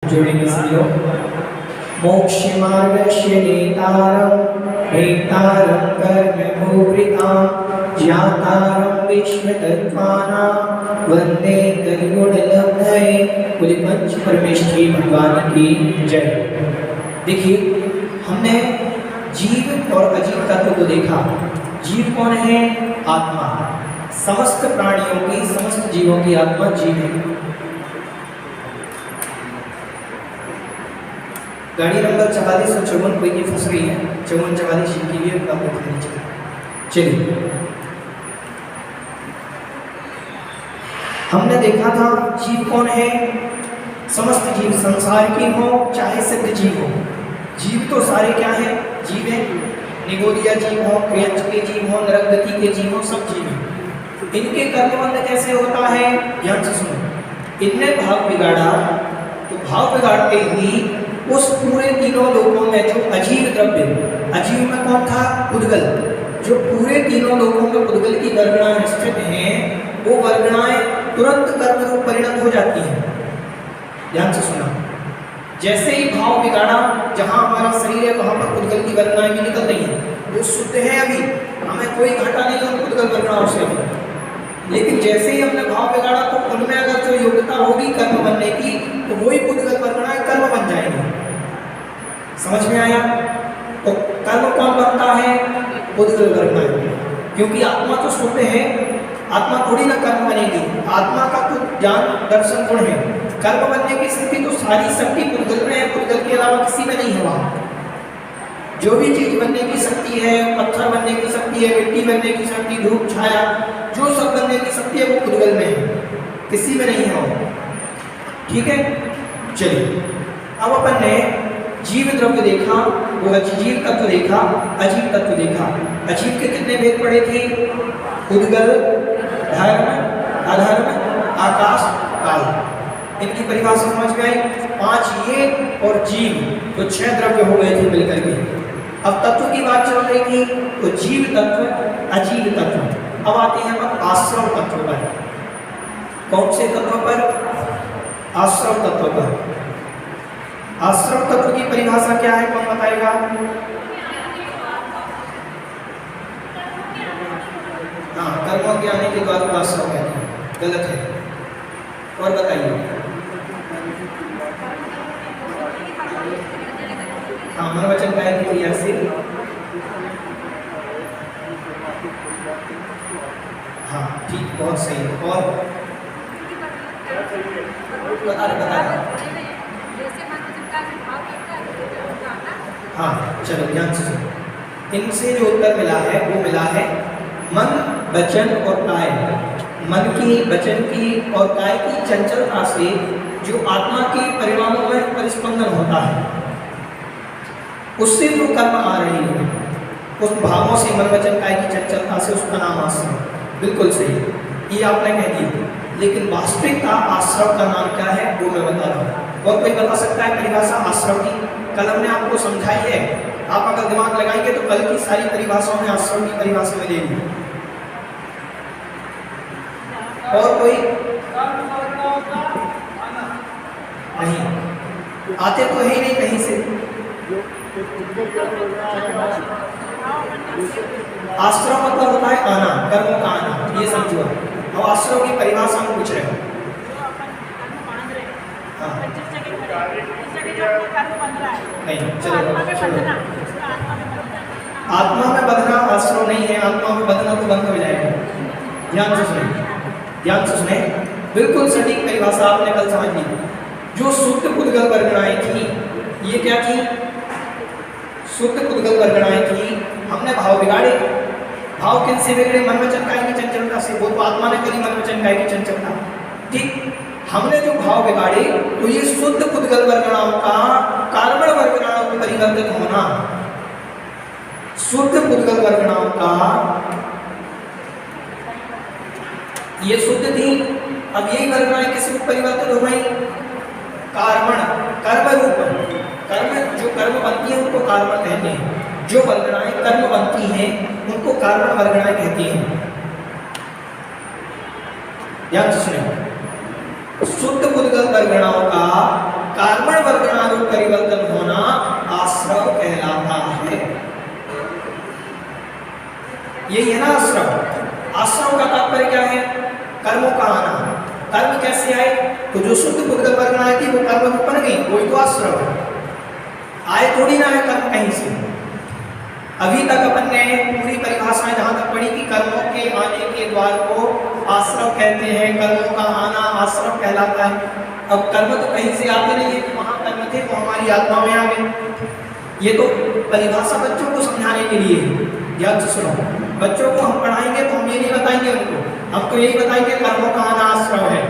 जोड़ेंगे सभी लोग। मोक्षमार्गस्य नेतारं नेतारं कर्मभूभृतां ज्ञातारं विश्वतत्त्वानां वन्दे तद्गुणलब्धये। बोले पंच परमेष्ठी भगवान की जय। देखिए, हमने जीव और अजीव तत्व को देखा। जीव कौन है? आत्मा। समस्त प्राणियों की, समस्त जीवों की आत्मा जीव है। गाड़ी नंबर 4454 कोई की फंस गई है, 5444 की भी काम करनी चाहिए। चलिए, हमने देखा था जीव कौन है? समस्त जीव, संसार के हो चाहे सिद्ध जीव हो। जीव तो सारे क्या है? जीव है। निगोदिया जीव हो, क्रियंच के जीव हो, नरकगति के जीव हो, सब जीव है। इनके कर्मबंध कैसे होता है? ध्यान से सुनो। इनने भाव बिगाड़ा तो भाव बिगाड़ते ही उस पूरे तीनों लोकों में जो अजीव द्रव्य, अजीव में कौन था? उद्गल। जो पूरे तीनों लोकों में उद्गल की वर्गणाएं स्थित हैं, वो वर्गणाएं तुरंत कर्म रूप परिणत हो जाती हैं। ध्यान से सुना। जैसे ही भाव बिगाड़ा, जहां हमारा शरीर है वहां पर उद्गल की वर्गणाएं भी निकल रही हैं। वो शुद्ध है, अभी हमें कोई घाटा नहीं है उद्गल वर्गणाओं से। लेकिन जैसे ही हमने भाव बिगाड़ा तो उनमें अगर जो योग्यता होगी कर्म बनने की, तो वही उद्गल वर्गणाएं कर्म बन जाएंगी। समझ में आया? तो कर्म कौन बनता है? उद्गल वर्गणाएं। क्योंकि आत्मा तो शुद्ध है, आत्मा थोड़ी ना कर्म बनेगी। आत्मा का तो ज्ञान दर्शन गुण है। कर्म बनने की स्थिति तो सारी शक्ति उद्गल में है, उद्गल के अलावा किसी में नहीं है। वहां जो भी चीज बनने की शक्ति है, पत्थर बनने की शक्ति है, मिट्टी बनने की शक्ति, धूप छाया, जो सब बनने की शक्ति है वो उद्गल में है, किसी में नहीं है। ठीक है, चलिए अब अपन ने जीव द्रव्य देखा, वो अजीव तत्व देखा, अजीव तत्व देखा। अजीव के कितने भेद पड़े थे? उद्गल, धर्म, अधर्म, आकाश, काल। इनकी परिभाषा समझ में आई। 5 ये और जीव, तो 6 द्रव्य हो गए थे मिलकर के। अब तत्व की बात चल रही थी, तो जीव तत्व, अजीव तत्व। अब आते हैं हम आश्रव तत्व पर। कौन से तत्व पर? आश्रव तत्व पर। आश्रव तत्व की परिभाषा क्या है, कौन बताएगा? हाँ, कर्मों के आने के बाद आश्रव कहते हैं, गलत है। और बताइए। हाँ, मनोवचन काय की क्रिया से। हाँ ठीक, बहुत सही। और बता। हाँ चलो ध्यान से सुनो। इनसे जो उत्तर मिला है वो मिला है मन, वचन और काय। मन की, वचन की और काय की चंचलता से जो आत्मा के परिणामों में परिस्पंदन होता है, उससे जो कर्म आ रही है, उस भावों से, मन वचन काय की चंचलता से, उसका नाम आश्रव। बिल्कुल सही, ये आपने कह दिया। लेकिन वास्तविकता आश्रव का नाम क्या है वो मैं बता रहा हूँ। और कोई बता सकता है परिभाषा आश्रव की? कल हमने आपको समझाई है। आप अगर दिमाग लगाएंगे तो कल की सारी परिभाषाओं में आश्रव की परिभाषा मिलेगी। और कोई नहीं? आते तो है ही नहीं कहीं से। आश्रव मतलब होता है आना, कर्मों का आना, ये समझो। अब आश्रव की परिभाषा हम पूछ रहे हैं। हाँ नहीं, चलो आत्मा में बंधना आश्रव नहीं है। आत्मा में बंधना तो बंद हो जाएगा। ध्यान से सुने, ध्यान से सुने। बिल्कुल सटीक परिभाषा आपने कल समझ ली। जो शुद्ध उद्गल वर्गणाएं थी, ये क्या थी? शुद्ध उद्गल वर्गणाएं थी। हमने भाव बिगाड़े। भाव किन से बिगड़े? मन वचन काय की चंचलता से। वो तो आत्मा ने करी मन वचन काय की चंचलता। ठीक, हमने जो भाव बिगाड़े तो ये शुद्ध उद्गल वर्गणाओं का कार्बन वर्गणाओं में परिवर्तित होना, शुद्ध उद्गल वर्गणाओं का, ये शुद्ध थी। अब यही वर्गणाएं किस रूप परिवर्तित हो गई? कार्बन, कर्म रूप। कर्म, जो कर्म बनती है उनको कार्बन कहते हैं। जो वर्गणाएं कर्म बनती हैं उनको कार्बन वर्गणाएं कहती हैं। ध्यान से सुनिए। शुद्ध उद्गल वर्गणाओं का कार्बन शुद्ध पुद्गल वर्गणाएं थी वो कर्म रूप बन गई, कोई तो आश्रव है, आए थोड़ी ना है कर्म कहीं से। अभी तक अपन ने पूरी परिभाषाएं जहां तक पढ़ी कि कर्मों के आने के द्वार को आश्रव कहते हैं, कर्मों का आना आश्रव कहलाता है। अब कर्म तो कहीं से आते नहीं है कि वहां कर्म थे वो हमारी आत्मा में आ गए। ये तो परिभाषा बच्चों को समझाने के लिए, ध्यान से सुनो, बच्चों को हम पढ़ाएंगे तो हम ये नहीं बताएंगे उनको, हम तो यही बताएंगे कर्मों का आना आश्रव है,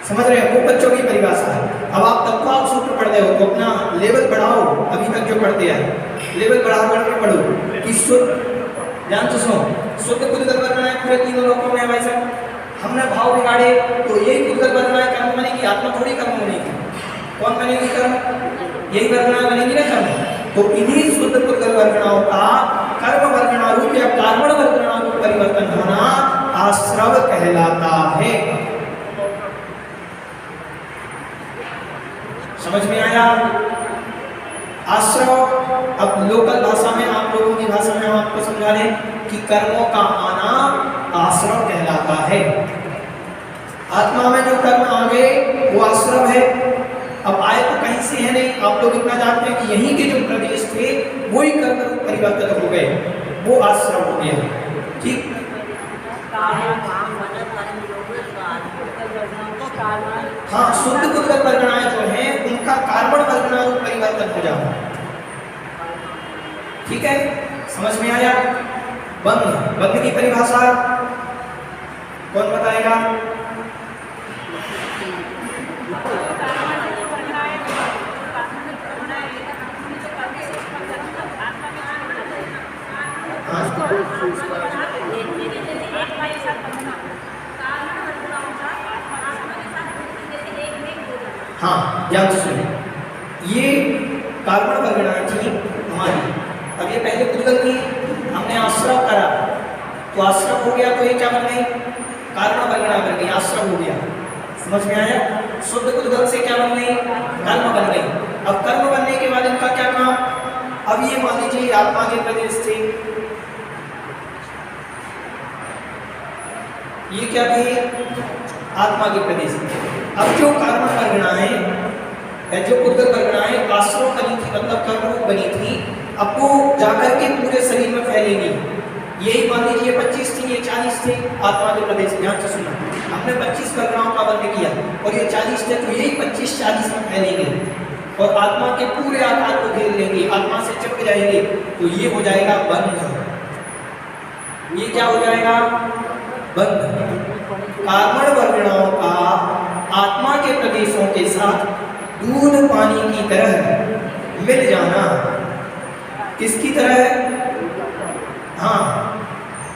समझ रहे हैं, वो बच्चों की परिभाषा है। अब आप तत्व सूत्र पढ़ रहे हो तो अपना लेवल बढ़ाओ, अभी तक जो पढ़ते आए लेवल बढ़ा करके पढ़ो कि शुद्ध, ध्यान से सुनो, शुद्ध पुद्गल वर्गणाएं पूरे तीनों लोकों में है भाई साहब। हमने भाव बिगाड़े तो यही पुद्गल वर्गणाएं कर्म बनेगी, आत्मा थोड़ी कर्म बनेगी। कौन बनेगी कर्म? यही वर्गणाएं बनेगी ना कर्म। तो इन्हीं शुद्ध पुद्गल वर्गणाओं का कर्म वर्गणा रूप या कार्बन वर्गणा रूप परिवर्तन होना आश्रव कहलाता है। समझ में आया? आश्रव, अब लोकल भाषा में, आप लोगों की भाषा में हम आपको समझा रहे कि कर्मों का आना आश्रव कहलाता है। आत्मा में जो कर्म आ गए वो आश्रव है। अब आए तो कहीं से है नहीं, आप लोग इतना जानते हैं कि यहीं के जो प्रदेश थे वही कर्म रूप परिवर्तन हो गए, वो आश्रव हो गया। ठीक, हाँ, शुद्ध पुद्गल वर्गणाएं जो हैं उनका कार्बन वर्गणा रूप परिवर्तन हो जाता है। ठीक है, समझ में आया? बंध, बंध की परिभाषा कौन बताएगा? हाँ, ध्यान से सुनिए, ये कार्बन वर्गणाएं थी हमारी। अब ये पहले पुद्गल थी, हमने आश्रव करा तो आश्रव हो गया, तो ये क्या बन गई? कार्बन वर्गणा बन गई, आश्रव हो गया। समझ में आया? शुद्ध पुद्गल से क्या बन गई? कर्म बन गई। अब कर्म बनने के बाद इनका क्या काम? अब ये मान लीजिए आत्मा के प्रदेश थे, ये क्या थे? आत्मा के प्रदेश। अब जो कार्बन वर्गणाएं, जो पुद्गल वर्गणाएं आश्रव बनी थी, मतलब कर्म बनी थी, अब वो जाकर के पूरे शरीर में फैलेंगी। यही मान लीजिए 25 थी, ये 40 थे आत्मा के प्रदेश। ध्यान से सुना, हमने 25 वर्गणाओं का वर्ग किया और ये 40 थे, तो यही 25-40 में फैलेंगे और आत्मा के पूरे आकार को घेर लेंगे, आत्मा से चिपक जाएंगे। तो ये हो जाएगा बंध। ये क्या हो जाएगा? बंध। कार्बन वर्गणाओं का आत्मा के प्रदेशों के साथ दूध पानी की तरह मिल जाना। किसकी तरह? हाँ,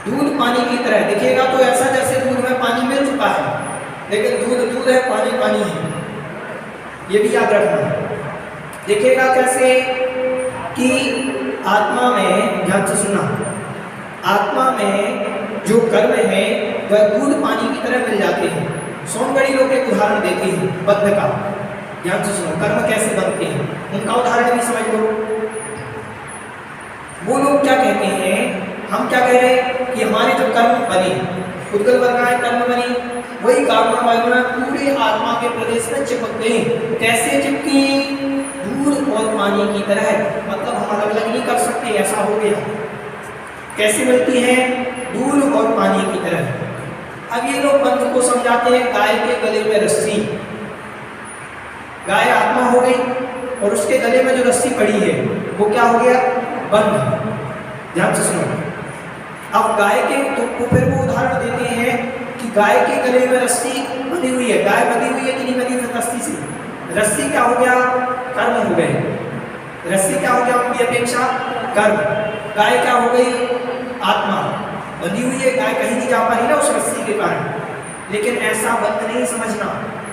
दूध पानी की तरह दिखेगा तो ऐसा जैसे दूध में पानी मिल चुका है, लेकिन दूध दूध है, पानी पानी है, ये भी याद रखना। दिखेगा कैसे? कि आत्मा में, ध्यान से सुनना, आत्मा में जो कर्म है वह दूध पानी की तरह मिल जाते हैं। सोनगढ़ी लोग एक उदाहरण देते हैं बंध का, ध्यान से सुनो, कर्म कैसे बनते हैं उनका उदाहरण भी समझ लो। वो लोग क्या कहते हैं, हम क्या कह रहे हैं कि हमारे जो कर्म बने, पुद्गल वर्गणाएं कर्म बनी, वही कार्बन वर्गणाएं पूरे आत्मा के प्रदेश में चिपक गई। कैसे चिपकी? दूध और पानी की तरह, मतलब हम अलग अलग नहीं कर सकते, ऐसा हो गया। कैसे मिलती है? दूध और पानी की तरह। अब ये लोग बंध को समझाते हैं गाय के गले में रस्सी। गाय आत्मा हो गई और उसके गले में जो रस्सी पड़ी है वो क्या हो गया? बंध। ध्यान से सुनो, अब गाय के तो फिर वो उदाहरण देते हैं कि गाय के गले में रस्सी बंधी हुई है। गाय बंधी हुई है कि नहीं बंधी हुई रस्सी से? रस्सी क्या हो गया? कर्म हो गए। रस्सी क्या हो गया उनकी अपेक्षा? कर्म। गाय क्या हो गई? आत्मा। बंधी हुई है, गाय कहीं नहीं जा पा रही ना उस रस्सी के कारण। लेकिन ऐसा बंध नहीं समझना।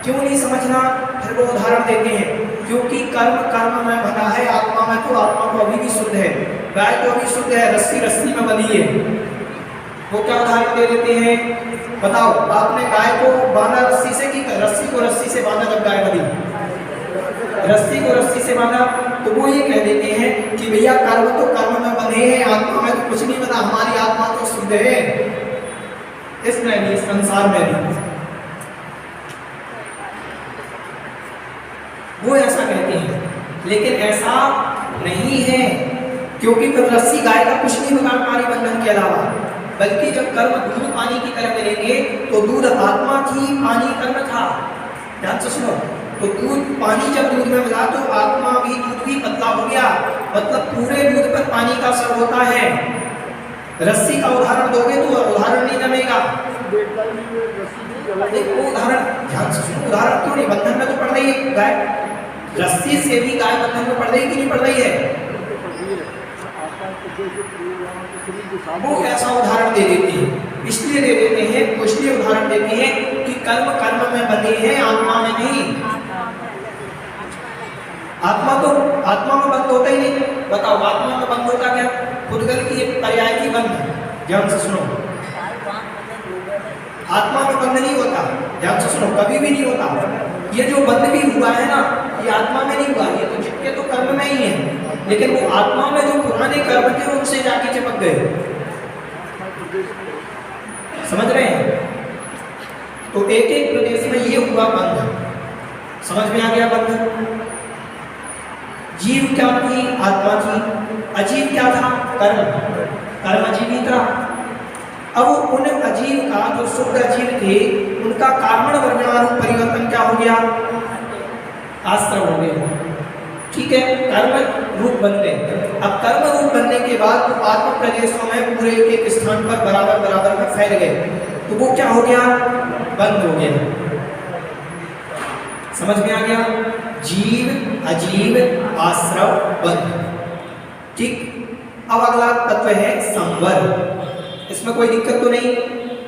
क्यों नहीं समझना? फिर वो उदाहरण देते हैं, क्योंकि कर्म कर्म में बंधा है, आत्मा में तो आत्मा तो अभी भी शुद्ध है, गाय तो अभी शुद्ध है, रस्सी रस्सी में बंधी है। वो क्या उदाहरण दे देते हैं? बताओ, आपने गाय को बांधा रस्सी से कि रस्सी को रस्सी से बांधा? जब गाय बंधी रस्सी को रस्सी से बांधा, तो वो ये कह देते हैं कि भैया कर्म तो कर्म में बंधे हैं, आत्मा में तो कुछ नहीं बना, हमारी आत्मा तो शुद्ध है। इसमें भी, इस संसार में भी वो ऐसा कहते हैं, लेकिन ऐसा नहीं है, क्योंकि फिर रस्सी गाय का कुछ नहीं बिगाड़ पारी बंधन के अलावा, बल्कि जब कर्म दूध पानी की तरह मिलेंगे तो दूध आत्मा थी, पानी कर्म था। ध्यान से सुनो, तो दूध पानी जब दूध में मिला तो आत्मा भी दूध भी पतला हो गया, मतलब पूरे दूध पर पानी का असर होता है। रस्सी का उदाहरण दोगे तो उदाहरण नहीं जमेगा। देखो उदाहरण ध्यान से सुनो, उदाहरण क्यों नहीं, बंधन में तो पड़ रही है गाय, रस्सी से भी गाय बंधन में पड़ रही कि नहीं पड़ रही है। वो ऐसा उदाहरण दे देते हैं, इसलिए दे देते हैं, इसलिए उदाहरण देते हैं कि कर्म कर्म में बंधे हैं, आत्मा में नहीं। आत्मा में बंद होता ही नहीं। बताओ आत्मा में बंद होता क्या? खुदगल की एक पर्याय की बंध। ध्यान से सुनो, आत्मा में बंद नहीं होता, ध्यान से सुनो, कभी भी नहीं होता। ये जो बंद भी हुआ है ना, ये आत्मा में नहीं हुआ, ये तो चिपके तो कर्म में ही है, लेकिन वो आत्मा में जो पुराने कर्म थे उनसे जाके चिपक गए। समझ रहे हैं? तो एक एक प्रदेश में ये हुआ बंध। समझ में आ गया बंध? जीव क्या थी? आत्मा थी। अजीव क्या था? कर्म। कर्म अजीव ही था। अब उन अजीव का, जो शुद्ध अजीव थे, उनका कारण वर्गणारूप परिवर्तन क्या हो गया? आश्रम हो गया। ठीक है, कर्म रूप बन गए। अब कर्म रूप बनने के बाद वो आत्म प्रदेशों में पूरे एक स्थान पर बराबर बराबर में फैल गए, तो वो क्या हो गया? बंद हो गया। समझ में आ गया? जीव अजीव आश्रव बंध। ठीक, अब अगला तत्व है संवर। इसमें कोई दिक्कत तो नहीं।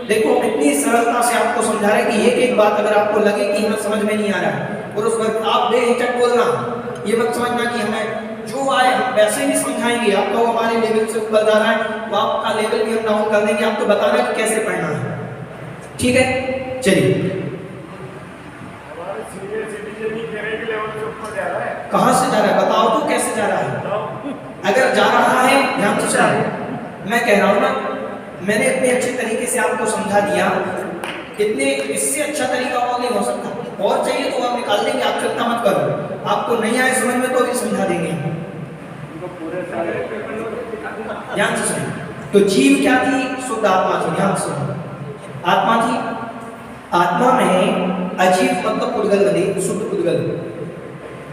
देखो इतनी सरलता से आपको समझा रहे कि एक बात अगर आपको लगे कि हमें समझ में नहीं आ रहा है, और उस वक्त आप बेहिचक बोलना, ये मत समझना कि हमें जो आए हम वैसे ही समझाएंगे। आपका वो हमारे लेवल से ऊपर जा रहा है तो आपका लेवल भी हम डाउन कर देंगे, आपको बताना कि कैसे पढ़ना है। ठीक है, चलिए। कहाँ से जा रहा है बताओ तो, कैसे जा रहा है? अगर जा रहा है ध्यान से सुनो, मैं कह रहा हूँ ना, मैंने इतने अच्छे तरीके से आपको समझा दिया, इतने इससे अच्छा तरीका और नहीं हो सकता। और चाहिए तो आप निकाल देंगे, आप चिंता मत करो। आपको नहीं आए समझ में तो भी समझा देंगे। ध्यान से सुनो, तो जीव क्या थी? शुद्ध आत्मा थी। ध्यान से सुनो, आत्मा थी। आत्मा में अजीव मतलब पुद्गल बंधे, शुद्ध पुद्गल।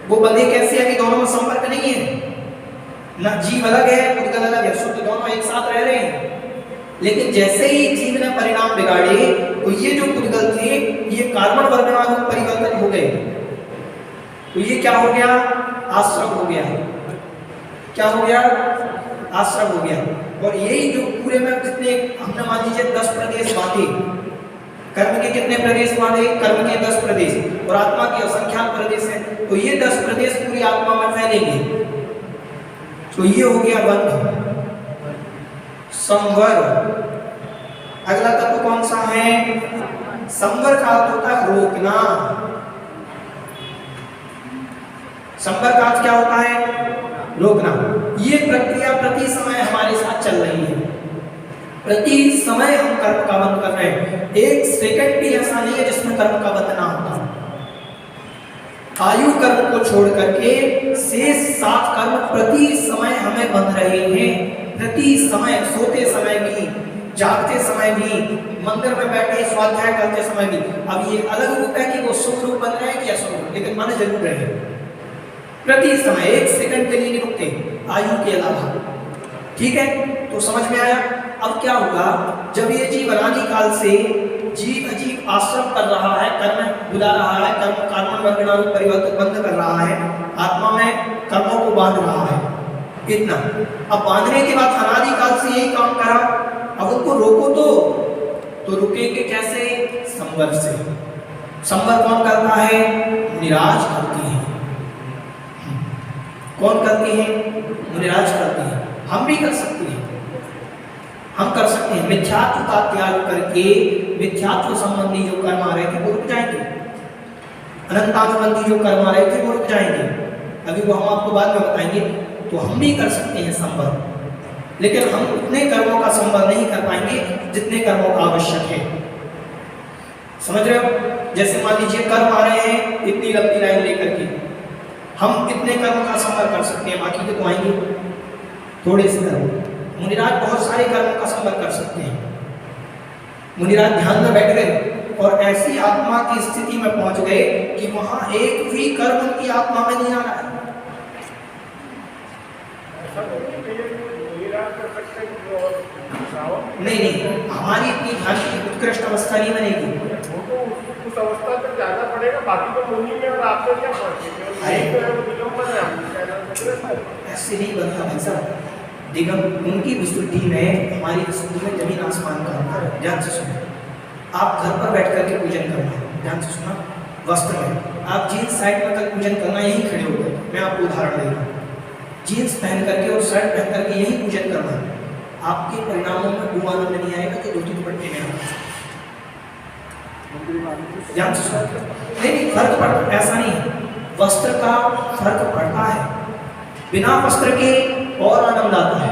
वो बंधे कैसे है कि दोनों में संपर्क नहीं है ना, जीव अलग है पुद्गल अलग है, शुद्ध दोनों एक साथ रह रहे हैं। लेकिन जैसे ही जीव ने परिणाम बिगाड़े तो ये जो पुद्गल थे ये कार्बन वर्गणारूप परिवर्तन हो गए, तो ये क्या हो गया? आश्रम हो गया। क्या हो गया? आश्रम हो गया। और यही जो पूरे में जितने हमने मान लीजिए 10 प्रदेश बांटे, कर्म के कितने प्रदेश बांधे? कर्म के 10 प्रदेश, और आत्मा के असंख्यात प्रदेश हैं, तो ये 10 प्रदेश पूरी आत्मा में फैलेंगे, तो ये हो गया बंध। संवर। अगला तत्व कौन सा है? संवर का अर्थ होता है रोकना। संवर का अर्थ क्या होता है? रोकना। ये प्रक्रिया प्रति समय हमारे साथ चल रही है, प्रति समय हम कर्म का बंध कर रहे हैं। एक सेकंड भी ऐसा नहीं है जिसमें कर्म का बंध ना होता। आयु कर्म को छोड़ करके शेष 7 कर्म प्रति समय हमें बंध रहे हैं। प्रति समय, सोते समय भी, जागते समय भी, मंदिर में बैठे स्वाध्याय करते समय भी। अब ये अलग रूप है कि वो शुभ रूप बन रहे हैं कि अशुभ रूप, लेकिन मन जरूर रहे। प्रति समय 1 सेकंड के लिए नहीं रुकते आयु के अलावा। ठीक है, तो समझ में आया? अब क्या होगा? जब ये जीव अनादि काल से जीव अजीव आश्रम कर रहा है, कर्म बुला रहा है, कर्म कार्बन वर्गणारूप परिवर्तन बंद कर रहा है, आत्मा में कर्मों को बांध रहा है, इतना। अब बांधने के बाद अनादि काल से यही काम करा, अब उनको रोको तो रुकेंगे कैसे? संवर से। संवर कौन करता है? मुनिराज करते हैं। कौन करते हैं? मुनिराज करते हैं। हम भी कर सकते हैं, हम कर सकते हैं। मिथ्यात्व का त्याग करके मिथ्यात्व संबंधी जो कर्म आ रहे थे वो रुक जाएंगे, अनंतानुबंधी जो कर्म आ रहे थे वो रुक जाएंगे। अभी वो हम आपको बाद में बताएंगे। तो हम भी कर सकते हैं संवर, लेकिन हम उतने कर्मों का संवर नहीं कर पाएंगे जितने कर्मों का आवश्यक है। समझ रहे हो? जैसे मान लीजिए कर्म आ रहे हैं इतनी लंबी लाइन लेकर के, हम इतने कर्म का संवर कर सकते हैं, बाकी के तो आएंगे थोड़े से कर्म। मुनिराज बहुत सारे कर्मों का संवर कर सकते हैं। मुनिराज ध्यान में बैठ गए और ऐसी आत्मा की स्थिति में पहुंच गए कि वहां एक भी कर्म उनकी आत्मा में नहीं आ रहा है। नहीं, हमारी इतनी ध्यान की उत्कृष्ट अवस्था नहीं बनेगी। उस अवस्था तक जाना पड़ेगा, बाकी तो मुनि में और आपसे क्या ऐसे नहीं बनता भाई साहब। दिगम उनकी विशुद्धि में हमारी विशुद्धि में जमीन आसमान का अंतर है। ध्यान से सुनो, आप घर पर बैठ करके पूजन करना, ध्यान से सुना, वस्त्र में आप जीन्स साइड में तक पूजन करना, यही खड़े हो गए। मैं आपको उदाहरण दे रहा हूँ, जीन्स पहन करके और शर्ट पहन करके यही पूजन करना, आपके परिणामों में वो आनंद नहीं आएगा कि धोती दुपट्टे में आएगा। ध्यान से सुनो, नहीं फर्क पड़ता, ऐसा नहीं है, वस्त्र का फर्क पड़ता है। बिना वस्त्र के और आनंद आता है,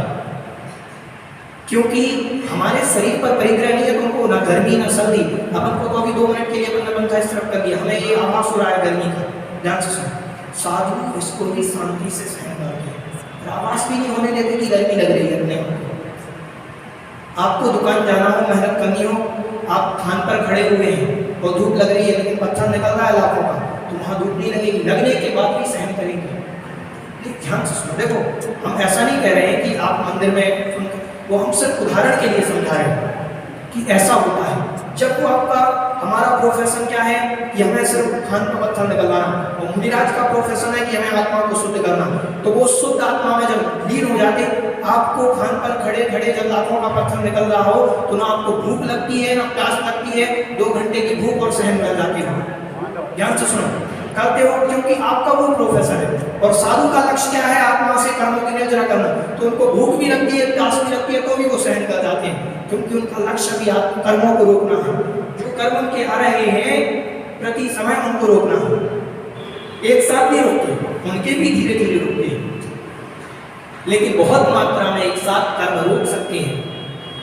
क्योंकि हमारे शरीर पर परिग्रह नहीं है, तो उनको ना गर्मी ना सर्दी। अपन को तो अभी 2 मिनट के लिए बंदा बनता है, इस तरफ कर दिया, हमें ये आभास हो रहा है गर्मी का। ध्यान से सुनो, साधु इसको भी शांति से सहन करते हैं, आवाज भी नहीं होने देते कि गर्मी लग रही है अपने आपको। दुकान जाना हो, मेहनत करनी हो, आप खान पर खड़े हुए हैं और धूप लग रही है, लेकिन पत्थर निकल रहा है लाखों का, तो वहां धूप नहीं लगेगी, लगने के बाद भी सहन करेंगे। ध्यान से सुनो, देखो हम ऐसा नहीं कह रहे हैं कि आप मंदिर में, वो हम सिर्फ उदाहरण के लिए समझा रहे हैं कि ऐसा होता है। जब वो आपका, हमारा प्रोफेशन क्या है कि हमें सिर्फ खान पर पत्थर निकलवाना, और मुनिराज का प्रोफेशन है कि हमें आत्मा को शुद्ध करना, तो वो शुद्ध आत्मा में जब लीन हो जाते, आपको खान पर खड़े खड़े जब लाखों का पत्थर निकल रहा हो, तो ना आपको भूख लगती है ना प्यास लगती है, 2 घंटे की भूख और सहन कर जाते हो। ध्यान से सुनो, करते हो क्योंकि आपका वो प्रोफेसर है। और साधु का लक्ष्य क्या है? आत्मा से कर्मों की निर्जरा करना, तो उनको भूख भी लगती है, प्यास भी लगती है, तो भी वो सहन कर जाते हैं, क्योंकि उनका लक्ष्य भी कर्मों को रोकना है। जो कर्म उनके आ रहे हैं प्रति समय उनको रोकना है, एक साथ नहीं रोकते, उनके भी धीरे धीरे रोकते हैं, लेकिन बहुत मात्रा में एक साथ कर्म रोक सकते हैं।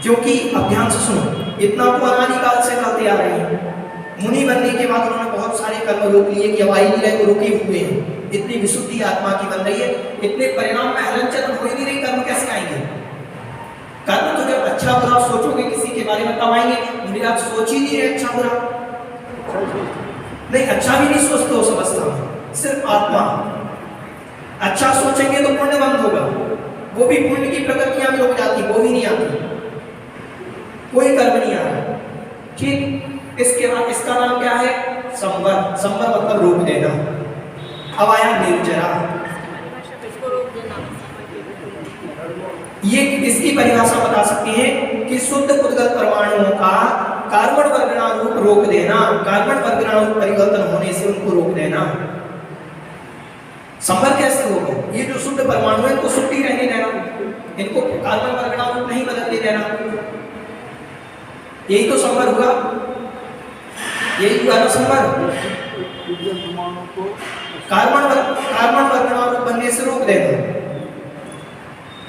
क्योंकि अब ध्यान से सुनो, इतना तो अनादिकाल से करते आ रहे हैं। मुनि बनने के बाद उन्होंने बहुत सारे कर्म रोक लिए कि अब आ ही नहीं रहे, तो रोके हुए हैं। इतनी विशुद्धि आत्मा की बन रही है, इतने परिणाम में हलन चलन हो ही नहीं रही, कर्म कैसे आएंगे? कर्म तो जब अच्छा बुरा सोचोगे किसी के बारे में तब आएंगे। मुनि आप सोच ही नहीं रहे अच्छा बुरा, नहीं अच्छा भी नहीं सोचते उस अवस्था में, सिर्फ आत्मा। अच्छा सोचेंगे तो पुण्य बंद होगा, वो भी पुण्य की प्रकृतियां भी रुक जाती, वो भी नहीं आती, कोई कर्म नहीं आ रहा। ठीक, इसके बाद इसका नाम क्या है? संवर। संवर मतलब रोक देना। अब आया निर्जरा, ये इसकी परिभाषा बता सकते हैं कि शुद्ध उद्गत परमाणुओं का कार्बन वर्गणारूप रोक देना, कार्बन वर्गणारूप परिवर्तन होने से उनको रोक देना। संवर कैसे होगा? ये जो शुद्ध परमाणु है इनको शुद्ध ही रहने देना, इनको कार्बन वर्गणारूप नहीं बदलने देना, यही तो संवर हुआ, यही हुआ ना संवर। कार्बन वर्गणारूप बनने से रोक देना।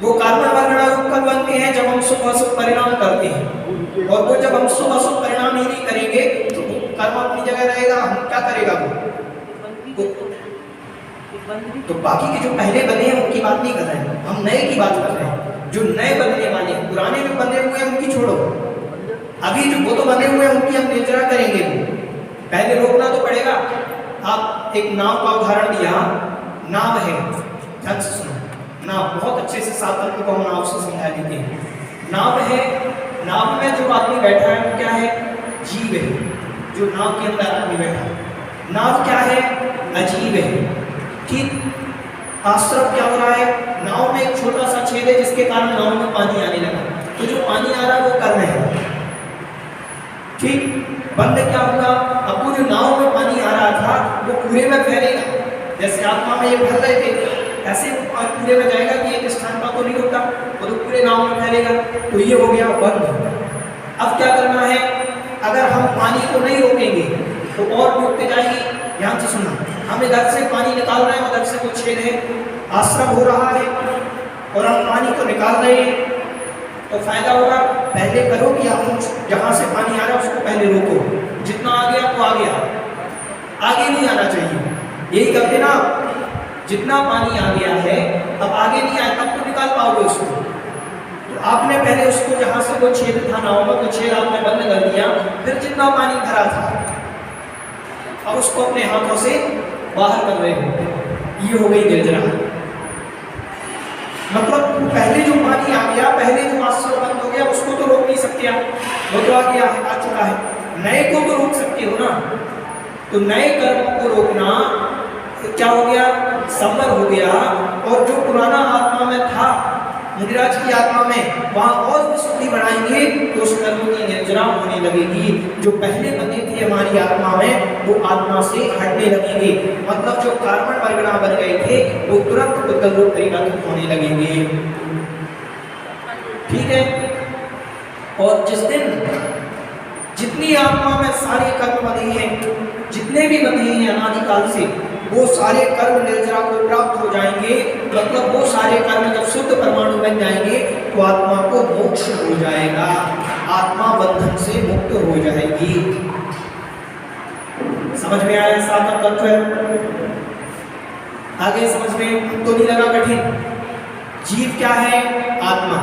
वो कार्बन वर्गणारूप कब बनते हैं? जब हम शुभ अशुभ परिणाम करते हैं, और वो जब हम शुभ अशुभ परिणाम ही नहीं करेंगे तो कर्म अपनी जगह रहेगा, हम क्या करेगा वो? तो बाकी के जो पहले बने हैं उनकी बात नहीं कर रहे हैं, हम नए की बात कर रहे हैं। जो नए बनने वाले हैं, पुराने जो बने हुए हैं उनकी छोड़ो, अभी जो वो तो बने हुए हैं उनकी हम निर्जरा करेंगे। पहले रोकना तो पड़ेगा। आप एक नाव का उदाहरण दिया, नाव है, ध्यान से सुनो, नाव बहुत अच्छे से सात तत्व को हम नाव से समझा देते हैं। नाव है, नाव में जो आदमी बैठा है वो क्या है? जीव है, जो नाव के अंदर आदमी बैठा है। नाव क्या है? अजीब है। ठीक, आश्रम क्या हो रहा है? नाव में एक छोटा सा छेद है जिसके कारण नाव में पानी आने लगा, तो जो पानी आ रहा है वो कर्म है। ठीक, बंद क्या होगा? अब वो जो नाव में पानी आ रहा था वो पूरे में फैलेगा, जैसे आत्मा में ये भर रहे थे ऐसे पूरे में जाएगा कि एक स्थान पर तो नहीं रुकता, वो तो पूरे नाव में फैलेगा। तो ये हो गया बंद। अब क्या करना है? अगर हम पानी को नहीं रोकेंगे तो और डूबते जाएगी। ध्यान से सुनना, हम इधर से पानी निकाल रहे हैं, उधर से कुछ छेद है, आश्रम हो रहा है और हम पानी को निकाल रहे हैं, तो फायदा होगा। पहले करो कि आप जहां से पानी आ रहा है उसको पहले रोको, जितना आ गया वो आ गया, आगे नहीं आना चाहिए। यही करते ना, जितना पानी आ गया है अब आगे नहीं आया, तब तो निकाल पाओगे उसको। तो आपने पहले उसको जहां से वो छेद था नाव में, तो छेद आपने बंद कर दिया, फिर जितना पानी भरा था अब उसको अपने हाथों से बाहर कर रहे हो, ये हो गई निर्जरा। मतलब पहले जो पानी आ गया, पहले जो आश्रय बंद हो गया, उसको तो रोक नहीं सकते आप, वो तो आ गया है, आ चुका है। नए को तो रोक सकते हो ना, तो नए कर्म को रोकना क्या हो गया, संवर हो गया। और जो पुराना आत्मा में था, मुनिराज की आत्मा में, वहां और विशुद्धि बढ़ाएंगे तो उस कर्म की निर्जरा होने लगेगी। जो पहले बने थे हमारी आत्मा में, वो आत्मा से हटने लगेंगे। मतलब जो कार्बन परगना बन गए थे, वो तुरंत बुद्धल रूप परिवर्तित होने लगेंगे। ठीक है। और जिस दिन जितनी आत्मा में सारे कर्म बने हैं, जितने भी बने हैं अनादिकाल से, वो सारे कर्म निर्जरा को प्राप्त हो जाएंगे। मतलब वो सारे कर्म जब शुद्ध परमाणु बन जाएंगे तो आत्मा को मोक्ष हो जाएगा, आत्मा बंधन से मुक्त हो जाएगी। समझ में आया साधन तत्व? आगे समझ में तो नहीं लगा कठिन? जीव क्या है? आत्मा।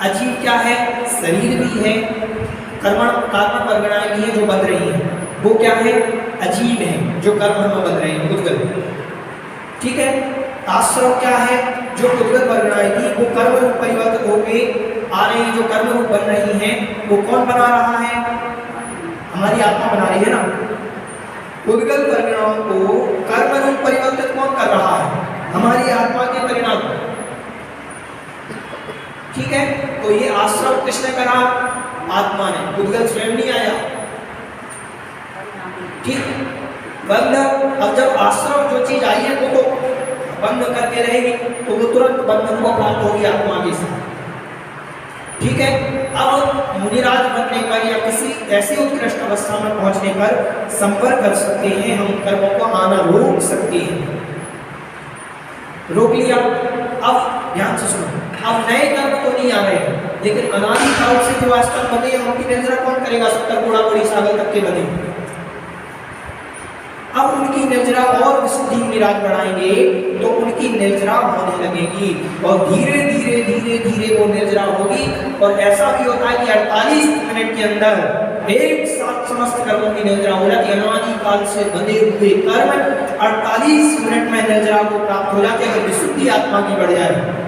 अजीव क्या है? शरीर भी है, कर्म परगणाएं भी है जो बन रही है, वो क्या है? अजीव है, जो कर्म में बन रहे हैं, उद्गल। ठीक है। आश्रव क्या है? जो उद्गल परगणाएं थी वो कर्म रूप परिवर्तित होके आ रही है, जो कर्म रूप बन रही हैं, वो कौन बना रहा है? हमारी आत्मा बना रही है ना। उद्गल परिणाम को कर्म रूप परिवर्तित कौन कर रहा है? हमारी आत्मा के परिणाम। ठीक है। तो ये आश्रव किसने करा? आत्मा ने, उद्गल स्वयं नहीं आया। ठीक। बंद, अब जब आश्रव जो चीज आई है वो तो बंद करके रहेगी, तो वो तुरंत बंधन को प्राप्त होगी आत्मा के साथ। ठीक है। अब मुनिराज बनने पर या किसी ऐसी उत्कृष्ट अवस्था में पहुंचने पर संपर्क कर सकते हैं, हम कर्मों को आना रोक सकते हैं। रोक लिया। अब ध्यान से सुनो, अब नए कर्म तो नहीं आ रहे, लेकिन अनादिकाल से जो आज तक बने हैं उनकी निर्जरा कौन करेगा? 70 गुणा बड़ी सागर तक के बने। अब उनकी निर्जरा और विशुद्धि मुनिराज बढ़ाएंगे तो उनकी निर्जरा होने लगेगी, और धीरे धीरे धीरे धीरे वो निर्जरा होगी। और ऐसा भी होता है कि 48 मिनट के अंदर एक साथ समस्त कर्मों की निर्जरा हो जाती है। अनादिकाल से बंधे हुए कर्म 48 मिनट में निर्जरा को प्राप्त हो जाते हैं, अगर विशुद्धि आत्मा की बढ़ जाए।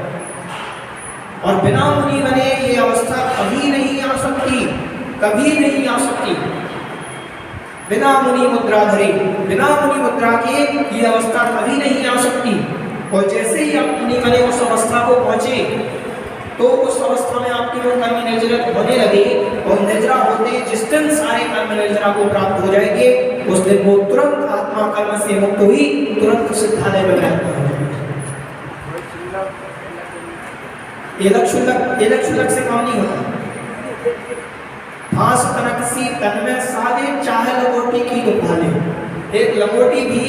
और बिना मुनि बने ये अवस्था कभी नहीं आ सकती, कभी नहीं आ सकती। बिना मुनि मुद्रा धरे, बिना मुनि मुद्रा के ये अवस्था कभी नहीं आ सकती। और जैसे ही आप मुनि बने उस अवस्था को पहुंचे, तो उस अवस्था में आपकी वो कर्म निर्जरा होने लगे, और निर्जरा होते जिस दिन सारे कर्म निर्जरा को प्राप्त हो जाएंगे, उस दिन वो तुरंत आत्मा कर्म से मुक्त हुई, तुरंत सिद्धालय में रहता है। एलक शुल्लक से काम नहीं होता। फांस तनक सी तन में साधे, चाहे लंगोटी की तो भाले। एक लंगोटी भी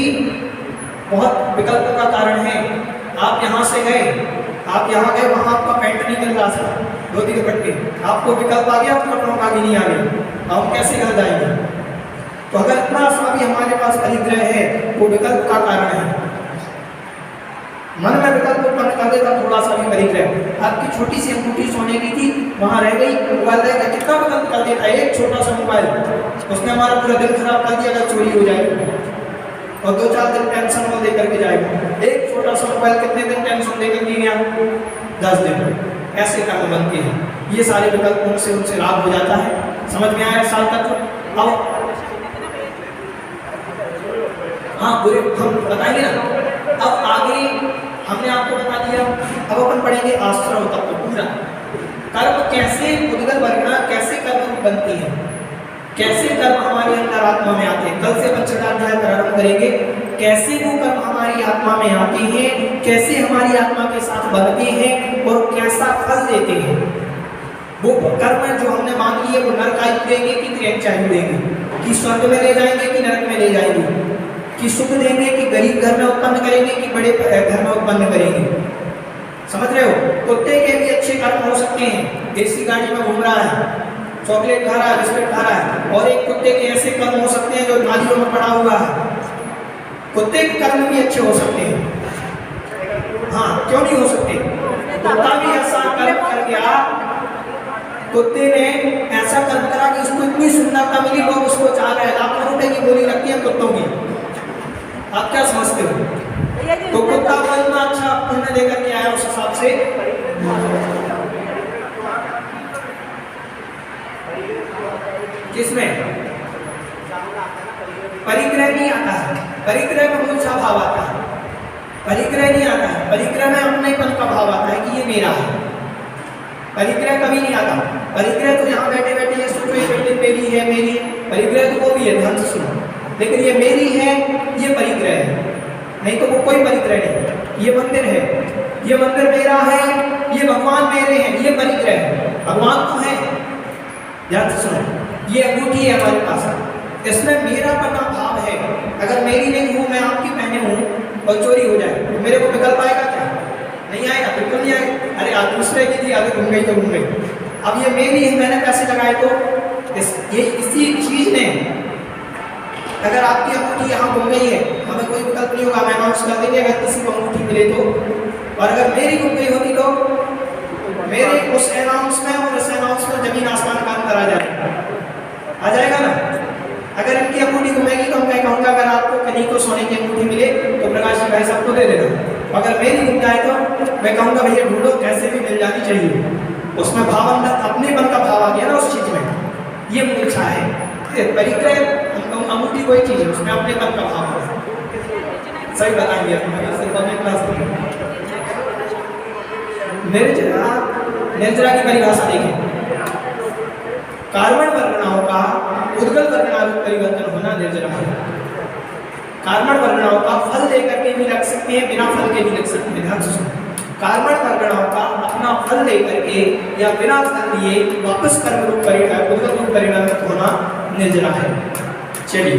बहुत विकल्प का कारण है। आप यहाँ से गए, आप यहाँ गए, वहाँ आपका पैंट नहीं मिल रहा था, धोती के पट्टे, आपको विकल्प आ गया, आपका कपड़ों आगे नहीं आ गया, हम कैसे घर जाएंगे? तो अगर इतना सा भी हमारे पास परिग्रह है, वो विकल्प का कारण है। मन में विकल्प उत्पन्न कर देता थोड़ा सा भी परिग्रह। आपकी छोटी सी अंगूठी सोने की थी, वहां रह गई, मोबाइल रहेगा, कितना विकल्प कर देता है। एक छोटा सा मोबाइल, उसने हमारा पूरा दिन खराब कर दिया, अगर चोरी हो जाए और 2-4 दिन टेंशन वो लेकर के जाएगा। एक छोटा सा मोबाइल कितने दिन टेंशन लेकर के गया? 10 दिन। ऐसे कर्म बनते हैं। ये सारे विकल्प उनसे लाभ हो जाता है। समझ में आया साल तक? अब हाँ, बुरे हम बताएंगे ना। अब आगे हमने आपको बता दिया, अब अपन पढ़ेंगे आश्रव तत्व पूरा। कर्म कैसे उद्गल वर्गना, कैसे कर्म बनती है, कैसे कर्म हमारे अंदर आत्मा में आते हैं। कल से 25वां अध्याय प्रारंभ करेंगे, कैसे वो कर्म हमारी आत्मा में आते हैं, कैसे हमारी आत्मा के साथ बनते हैं और कैसा फल देते हैं। वो कर्म जो हमने मान लिए वो नरक देंगे कि त्रियंचायु देंगे, कि स्वर्ग में ले जाएंगे कि नरक में ले जाएंगे, कि सुख देंगे कि गरीब घर में उत्पन्न करेंगे कि बड़े घर में उत्पन्न करेंगे। समझ रहे हो? कुत्ते के भी अच्छे कर्म हो सकते हैं। देसी गाड़ी में घूम रहा है, चॉकलेट खा रहा है, बिस्किट खा रहा है, और एक कुत्ते के ऐसे कर्म हो सकते हैं जो नालियों में पड़ा हुआ है। कुत्ते के कर्म भी अच्छे हो सकते हैं। हाँ, क्यों नहीं हो सकते? कुत्ता भी ऐसा कर्म कर गया, कुत्ते ने ऐसा कर्म करा कि उसको इतनी सुंदरता मिली, लोग उसको चाह रहे हैं, लाखों रुपए की बोली लगती है कुत्तों की। आप क्या समझते हो? तो कुत्ता को इतना अच्छा पुण्य देकर के आया, उस हिसाब से किसमें परिग्रह नहीं आता है। परिग्रह में कौन सा भाव आता है? परिग्रह नहीं आता है। परिग्रह में अपनेपन का भाव आता है कि ये मेरा है। परिग्रह कभी नहीं आता। परिग्रह तो यहाँ बैठे बैठे ये सोचो ये बिल्डिंग मेरी है, मेरी है, परिग्रह तो वो भी है, ध्यान से सुनो। लेकिन ये मेरी है, ये परिग्रह है, नहीं तो वो कोई परिग्रह नहीं। ये मंदिर है, ये मंदिर मेरा है, ये भगवान मेरे हैं, ये परिग्रह है। भगवान तो है, ध्यान से सुनो। ये अंगूठी है हमारे पास, इसमें मेरा पना भाव है। अगर मेरी नहीं हूँ, मैं आपकी पहने हूँ और चोरी हो जाए तो मेरे को विकल्प आएगा क्या? नहीं आएगा, बिल्कुल नहीं आएगा। अरे आज दूसरे की थी, आगे घूम गई तो घूम गई। अब ये मेरी है, मैंने पैसे लगाए तो इसी चीज ने, अगर आपकी अंगूठी यहाँ घूम गई है, हमें कोई विकल्प नहीं होगा, हम अनाउंस कर देंगे अगर किसी को अंगूठी मिले तो। और अगर मेरी घूम गई होती तो मेरे उस अनाउंस में और इस अनाउंस में जमीन आसमान का अंतर आ जाएगा ना। अगर इनकी अंगूठी घूमेगी तो मैं कहूँगा अगर आपको कहीं को सोने की अंगूठी मिले तो प्रकाश जी भाई साहब को दे देना। अगर मेरी घूम जाए तो मैं कहूँगा भैया ढूंढो, कैसे भी मिल जानी चाहिए। उसमें भाव अंदर अपनेपन का भाव आ गया ना उस चीज में। ये मूर्छा है। परिग्रह अंगूठी कोई चीज है, उसमें अपनेपन का भाव है। सही बताएंगे निर्जरा की परिभाषा देखें। कार्बन वर्गणाओं का उद्गल वर्गणारूप परिवर्तन होना निर्जरा है। कार्बन वर्गणाओं का फल लेकर के भी रख सकते हैं, बिना फल के भी रख सकते हैं। ध्यान से सुनो। कार्बन वर्गणाओं का अपना फल लेकर के या बिना फल लिए वापस कर्म रूप परिणाम उद्गल रूप परिणामित होना निर्जरा है। चलिए,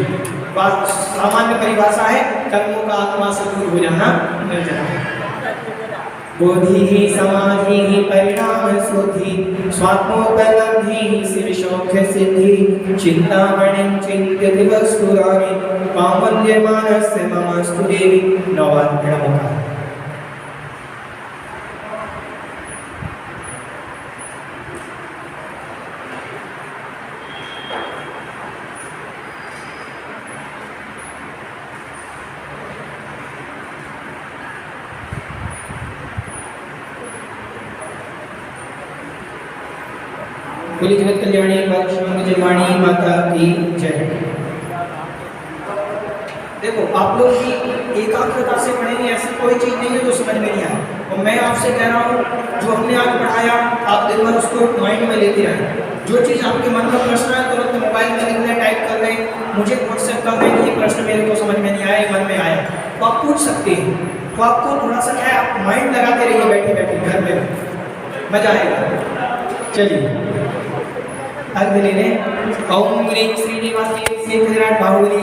बात सामान्य परिभाषा है, कर्मों का आत्मा से दूर हो जाना निर्जरा है। बोधि समाधि परिणाम सुधि स्वात्मोपलब्धि शिव सौख्य सिद्धि चिंतामणिं चिंत्यति वस्तुराणि कामन्यमानस्य ममस्तु देवी। नवान्नमः। बोली जगत कल्याणी जगवाणी माता की जय। देखो, आप लोग भी एकाग्रता से पढ़ेंगे, ऐसी कोई चीज नहीं है जो समझ में नहीं आए। और मैं आपसे कह रहा हूँ, जो हमने आज पढ़ाया आप दिन भर उसको माइंड में लेते रहें। जो चीज़ आपके मन में प्रश्न है तुरंत मोबाइल में लिख लें, टाइप कर लें, मुझे व्हाट्सएप कर दें कि ये प्रश्न मेरे को समझ में नहीं आया, मन में आया, तो आप पूछ सकते हैं। तो आपको थोड़ा सा क्या है, आप माइंड लगाते रहिए बैठे बैठे घर में, मजा आएगा। चलिए अर्घ लेने। ओम ह्रीं श्रीनिवासाय सिद्धिविनायक बाहुबली।